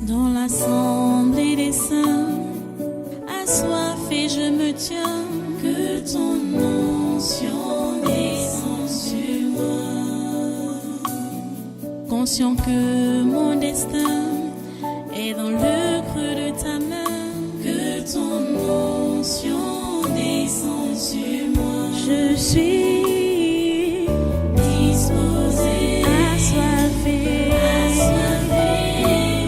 Dans l'assemblée des saints, assoiffé je me tiens, que ton onction descende sur moi. Conscient que mon destin est dans le creux de ta main, que ton onction descende sur moi. Je suis disposé, assoiffé,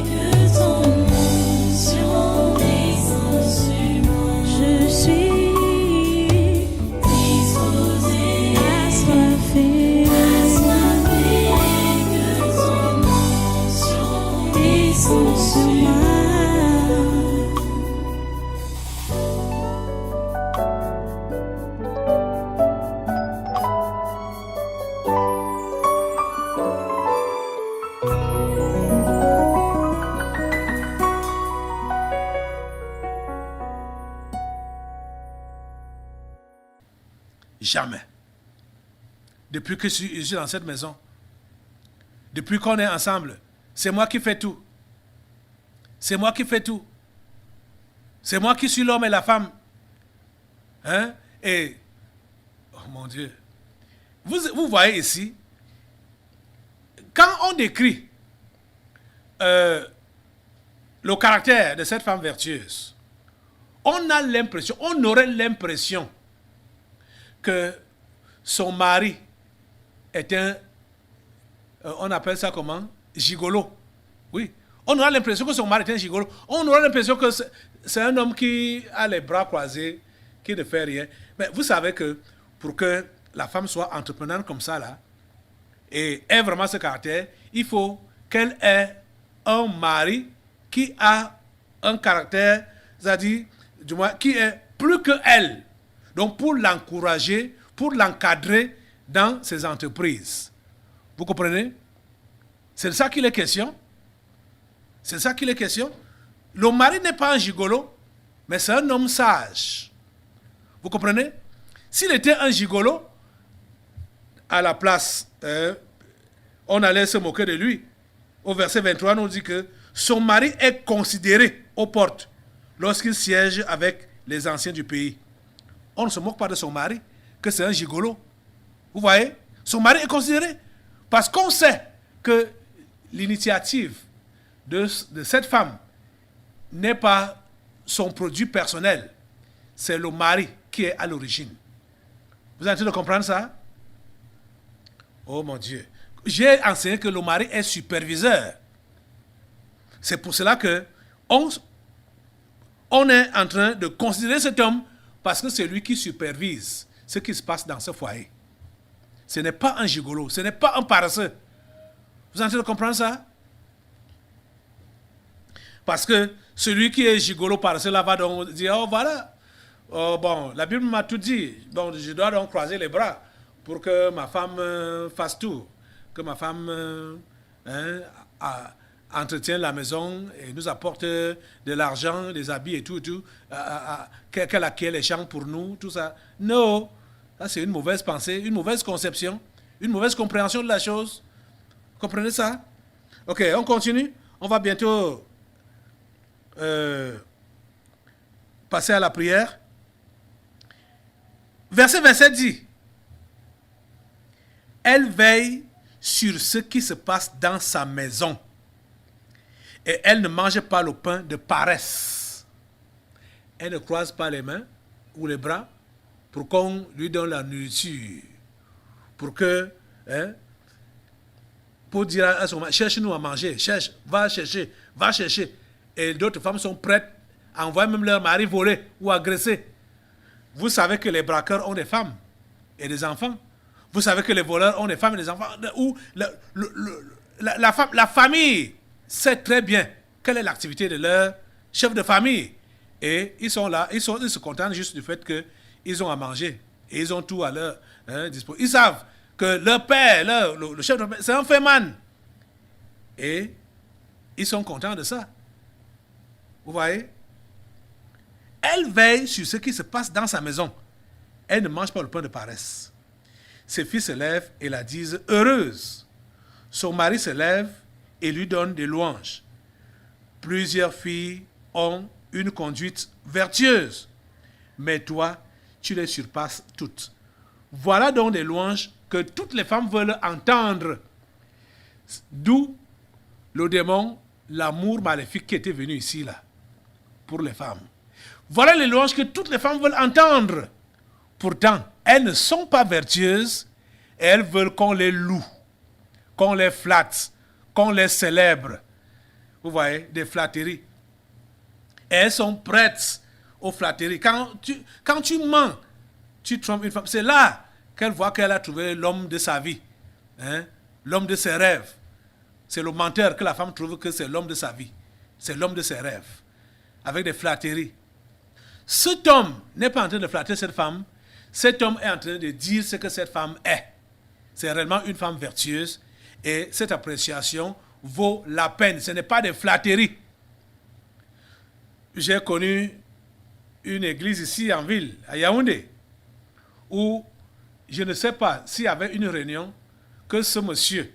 que ton onction descende sur moi. Je suis disposé, assoiffé, que ton onction descende sur moi. Jamais. Depuis que je suis dans cette maison, depuis qu'on est ensemble, c'est moi qui fais tout. C'est moi qui fais tout. C'est moi qui suis l'homme et la femme. Hein? Et, oh mon Dieu, vous voyez ici, quand on décrit le caractère de cette femme vertueuse, on aurait l'impression que son mari est on appelle ça comment? Gigolo. Oui. On aura l'impression que son mari est un gigolo. On aura l'impression que c'est un homme qui a les bras croisés, qui ne fait rien. Mais vous savez que pour que la femme soit entreprenante comme ça, là, et ait vraiment ce caractère, il faut qu'elle ait un mari qui a un caractère, c'est-à-dire, du moins, qui est plus que elle. Donc, pour l'encourager, pour l'encadrer dans ses entreprises. Vous comprenez? C'est de ça qu'il est question. C'est de ça qu'il est question. Le mari n'est pas un gigolo, mais c'est un homme sage. Vous comprenez? S'il était un gigolo, à la place, on allait se moquer de lui. Au verset 23, on nous dit que son mari est considéré aux portes lorsqu'il siège avec les anciens du pays. On ne se moque pas de son mari, que c'est un gigolo. Vous voyez? Son mari est considéré. Parce qu'on sait que l'initiative de cette femme n'est pas son produit personnel. C'est le mari qui est à l'origine. Vous êtes en train de comprendre ça? Oh mon Dieu. J'ai enseigné que le mari est superviseur. C'est pour cela que on est en train de considérer cet homme parce que c'est lui qui supervise ce qui se passe dans ce foyer. Ce n'est pas un gigolo, ce n'est pas un paresseux. Vous êtes en train de comprendre ça? Parce que celui qui est gigolo paresseux là va donc dire, oh voilà, oh, bon, la Bible m'a tout dit, bon, je dois donc croiser les bras pour que ma femme fasse tout, que ma femme entretienne la maison et nous apporte de l'argent, des habits et tout, qu'elle acquiert les champs pour nous, tout ça. Non, ça c'est une mauvaise pensée, une mauvaise conception, une mauvaise compréhension de la chose. Comprenez ça? Ok, on continue. On va bientôt passer à la prière. Verset 27 dit, elle veille sur ce qui se passe dans sa maison. Et elle ne mange pas le pain de paresse. Elle ne croise pas les mains ou les bras pour qu'on lui donne la nourriture. Pour que, pour dire à son mari, cherche-nous à manger, va chercher. Et d'autres femmes sont prêtes à envoyer même leur mari voler ou agresser. Vous savez que les braqueurs ont des femmes et des enfants. Vous savez que les voleurs ont des femmes et des enfants. Ou la famille sait très bien quelle est l'activité de leur chef de famille. Et ils sont là, ils se contentent juste du fait qu'ils ont à manger. Et ils ont tout à leur disposition. Ils savent que leur père, le chef de famille, c'est un féman. Et ils sont contents de ça. Vous voyez? Elle veille sur ce qui se passe dans sa maison. Elle ne mange pas le pain de paresse. Ses filles se lèvent et la disent heureuse. Son mari se lève et lui donne des louanges. Plusieurs filles ont une conduite vertueuse, mais toi, tu les surpasses toutes. Voilà donc des louanges que toutes les femmes veulent entendre. D'où le démon, l'amour maléfique qui était venu ici, là, pour les femmes. Voilà les louanges que toutes les femmes veulent entendre. Pourtant, elles ne sont pas vertueuses et elles veulent qu'on les loue, qu'on les flatte, qu'on les célèbre. Vous voyez, des flatteries. Et elles sont prêtes aux flatteries. Quand tu mens, tu trompes une femme. C'est là qu'elle voit qu'elle a trouvé l'homme de sa vie. Hein? L'homme de ses rêves. C'est le menteur que la femme trouve que c'est l'homme de sa vie. C'est l'homme de ses rêves. Avec des flatteries. Cet homme n'est pas en train de flatter cette femme. Cet homme est en train de dire ce que cette femme est. C'est réellement une femme vertueuse. Et cette appréciation vaut la peine. Ce n'est pas des flatteries. J'ai connu une église ici en ville, à Yaoundé, où je ne sais pas s'il y avait une réunion que ce monsieur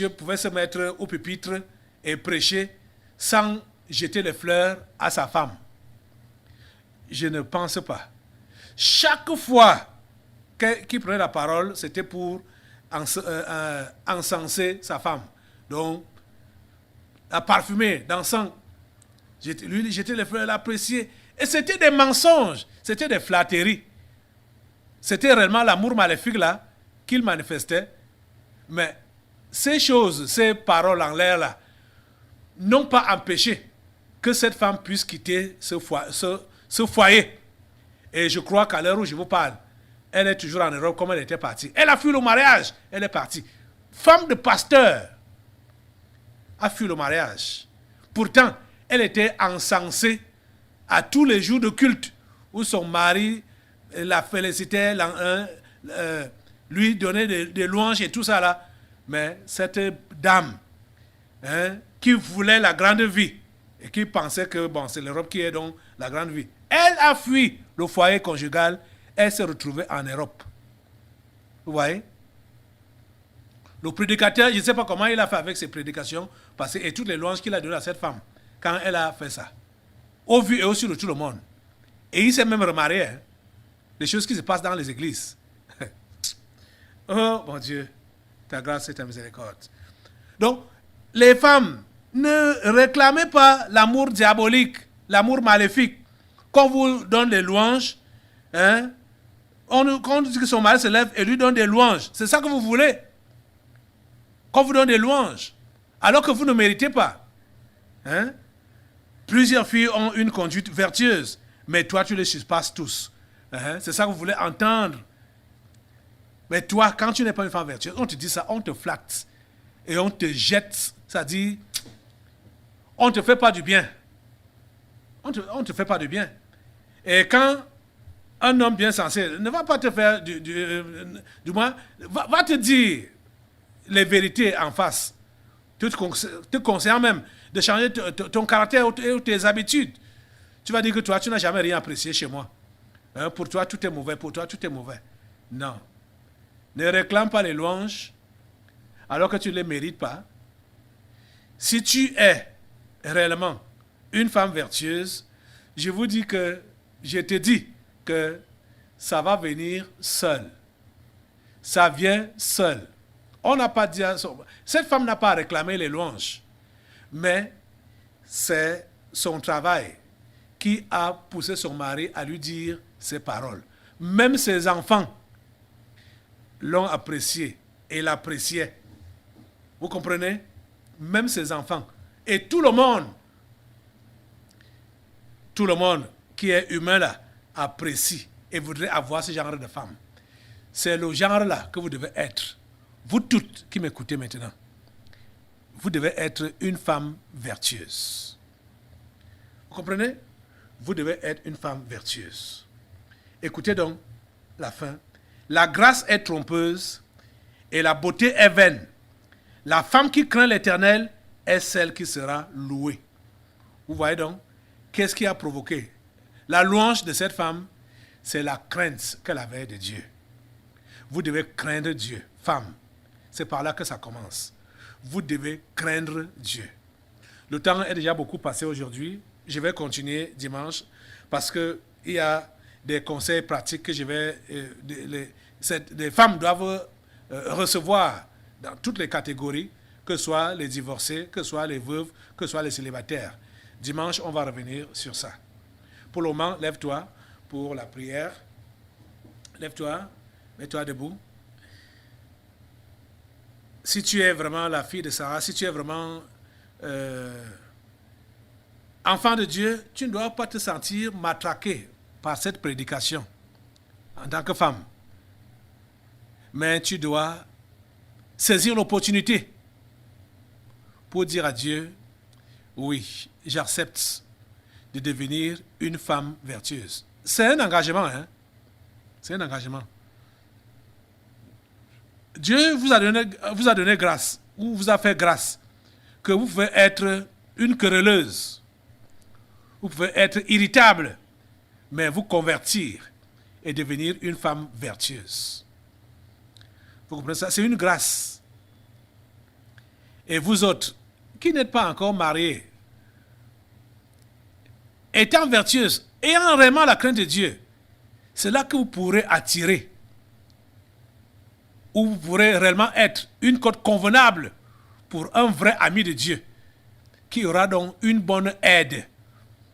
pouvait se mettre au pupitre et prêcher sans jeter les fleurs à sa femme. Je ne pense pas. Chaque fois qu'il prenait la parole, c'était pour encenser sa femme. Donc, la parfumer d'encens. Lui, jeter les fleurs, l'apprécier. Et c'était des mensonges, c'était des flatteries. C'était réellement l'amour maléfique là qu'il manifestait. Mais ces choses, ces paroles en l'air là, n'ont pas empêché que cette femme puisse quitter ce foyer. Et je crois qu'à l'heure où je vous parle, elle est toujours en Europe comme elle était partie. Elle a fui le mariage, elle est partie. Femme de pasteur a fui le mariage. Pourtant, elle était encensée à tous les jours de culte où son mari la félicitait, lui donnait des louanges et tout ça là. Mais cette dame qui voulait la grande vie et qui pensait que bon, c'est l'Europe qui est donc la grande vie, elle a fui le foyer conjugal, elle s'est retrouvée en Europe. Vous voyez? Le prédicateur, je ne sais pas comment il a fait avec ses prédications et toutes les louanges qu'il a données à cette femme quand elle a fait ça. Au vu et au su de tout le monde. Et il s'est même remarié. Hein, les choses qui se passent dans les églises. Oh mon Dieu, ta grâce et ta miséricorde. Donc, les femmes, ne réclamez pas l'amour diabolique, l'amour maléfique. Qu'on vous donne des louanges, hein, on dit que son mari se lève et lui donne des louanges. C'est ça que vous voulez. Qu'on vous donne des louanges, alors que vous ne méritez pas. Hein? Plusieurs filles ont une conduite vertueuse, mais toi, tu les surpasses tous. Hein? C'est ça que vous voulez entendre. Mais toi, quand tu n'es pas une femme vertueuse, on te dit ça, on te flatte. Et on te jette, ça dit, on ne te fait pas du bien. On te fait pas du bien. Et quand un homme bien sensé ne va pas te faire du moins, va te dire les vérités en face, te conseillant même de changer ton caractère ou tes habitudes. Tu vas dire que toi, tu n'as jamais rien apprécié chez moi. Hein, pour toi, tout est mauvais. Pour toi, tout est mauvais. Non. Ne réclame pas les louanges alors que tu ne les mérites pas. Si tu es réellement une femme vertueuse, je vous dis que, je te dis que ça va venir seul. Ça vient seul. On n'a pas dit cette femme n'a pas à réclamer les louanges, mais c'est son travail qui a poussé son mari à lui dire ces paroles. Même ses enfants l'ont apprécié et l'appréciaient. Vous comprenez? Même ses enfants. Et tout le monde qui est humain là, apprécie et voudrait avoir ce genre de femme. C'est le genre là que vous devez être. Vous toutes qui m'écoutez maintenant, vous devez être une femme vertueuse. Vous comprenez? Vous devez être une femme vertueuse. Écoutez donc la fin. La grâce est trompeuse et la beauté est vaine. La femme qui craint l'Éternel est celle qui sera louée. Vous voyez donc, qu'est-ce qui a provoqué? La louange de cette femme, c'est la crainte qu'elle avait de Dieu. Vous devez craindre Dieu, femme. C'est par là que ça commence. Vous devez craindre Dieu. Le temps est déjà beaucoup passé aujourd'hui. Je vais continuer dimanche parce qu'il y a des conseils pratiques que je vais... les femmes doivent recevoir dans toutes les catégories, que ce soit les divorcés, que ce soit les veuves, que ce soit les célibataires. Dimanche, on va revenir sur ça. Pour le moment, lève-toi pour la prière. Lève-toi, mets-toi debout. Si tu es vraiment la fille de Sarah, si tu es vraiment enfant de Dieu, tu ne dois pas te sentir matraqué par cette prédication en tant que femme. Mais tu dois saisir l'opportunité pour dire à Dieu, oui, j'accepte de devenir une femme vertueuse. C'est un engagement, hein? C'est un engagement. Dieu vous a donné grâce, ou vous a fait grâce, que vous pouvez être une querelleuse, vous pouvez être irritable, mais vous convertir et devenir une femme vertueuse. Vous comprenez ça? C'est une grâce. Et vous autres, qui n'êtes pas encore mariés, étant vertueuse, ayant vraiment la crainte de Dieu, c'est là que vous pourrez attirer, où vous pourrez réellement être une cote convenable pour un vrai ami de Dieu, qui aura donc une bonne aide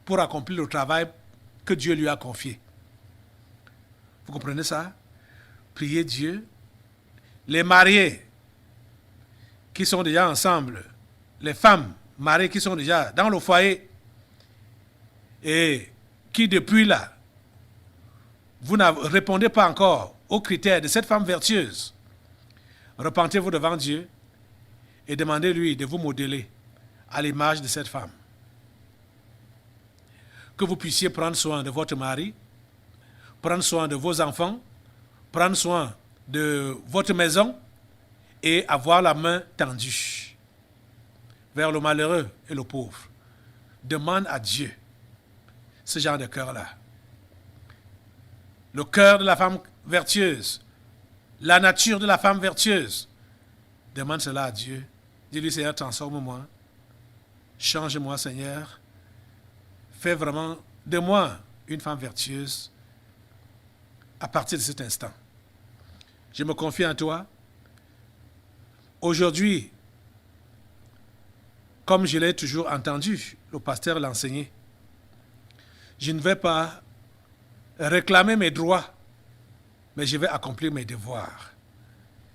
pour accomplir le travail que Dieu lui a confié. Vous comprenez ça? Priez Dieu. Les mariés qui sont déjà ensemble, les femmes mariées qui sont déjà dans le foyer et qui depuis là, vous ne répondez pas encore aux critères de cette femme vertueuse, repentez-vous devant Dieu et demandez-lui de vous modeler à l'image de cette femme. Que vous puissiez prendre soin de votre mari, prendre soin de vos enfants, prendre soin de votre maison et avoir la main tendue vers le malheureux et le pauvre. Demande à Dieu ce genre de cœur-là. Le cœur de la femme vertueuse, la nature de la femme vertueuse. Demande cela à Dieu. Dis-lui, Seigneur, transforme-moi. Change-moi, Seigneur. Fais vraiment de moi une femme vertueuse à partir de cet instant. Je me confie en toi. Aujourd'hui, comme je l'ai toujours entendu, le pasteur l'enseigner, je ne vais pas réclamer mes droits, mais je vais accomplir mes devoirs.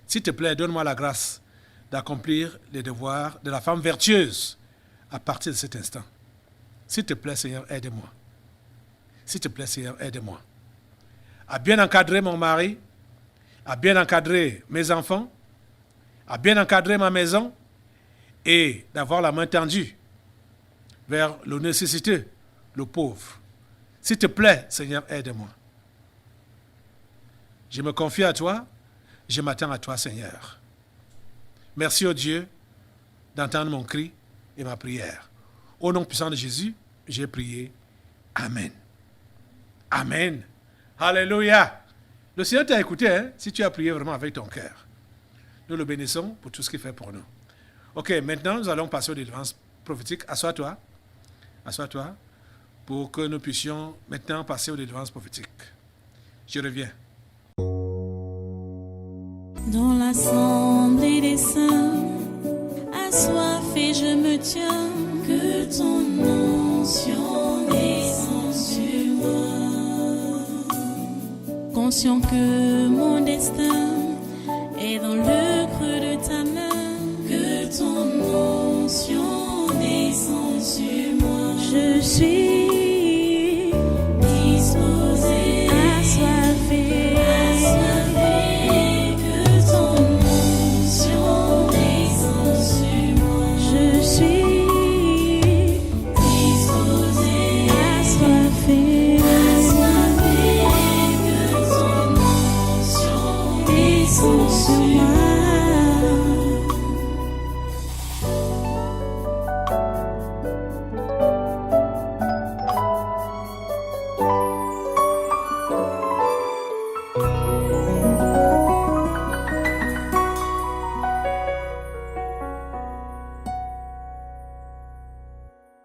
S'il te plaît, donne-moi la grâce d'accomplir les devoirs de la femme vertueuse à partir de cet instant. S'il te plaît, Seigneur, aide-moi. S'il te plaît, Seigneur, aide-moi. À bien encadrer mon mari, à bien encadrer mes enfants, à bien encadrer ma maison et d'avoir la main tendue vers le nécessiteux, le pauvre. S'il te plaît, Seigneur, aide-moi. Je me confie à toi, je m'attends à toi, Seigneur. Merci, ô Dieu, d'entendre mon cri et ma prière. Au nom puissant de Jésus, j'ai prié. Amen. Amen. Alléluia. Le Seigneur t'a écouté, hein, si tu as prié vraiment avec ton cœur. Nous le bénissons pour tout ce qu'il fait pour nous. Ok, maintenant, nous allons passer aux délivrances prophétiques. Assois-toi. Assois-toi pour que nous puissions maintenant passer aux délivrances prophétiques. Je reviens. Dans l'assemblée des saints, assoiffé je me tiens, que ton onction descende sur moi. Conscient que mon destin est dans le creux de ta main, que ton onction descende sur moi. Je suis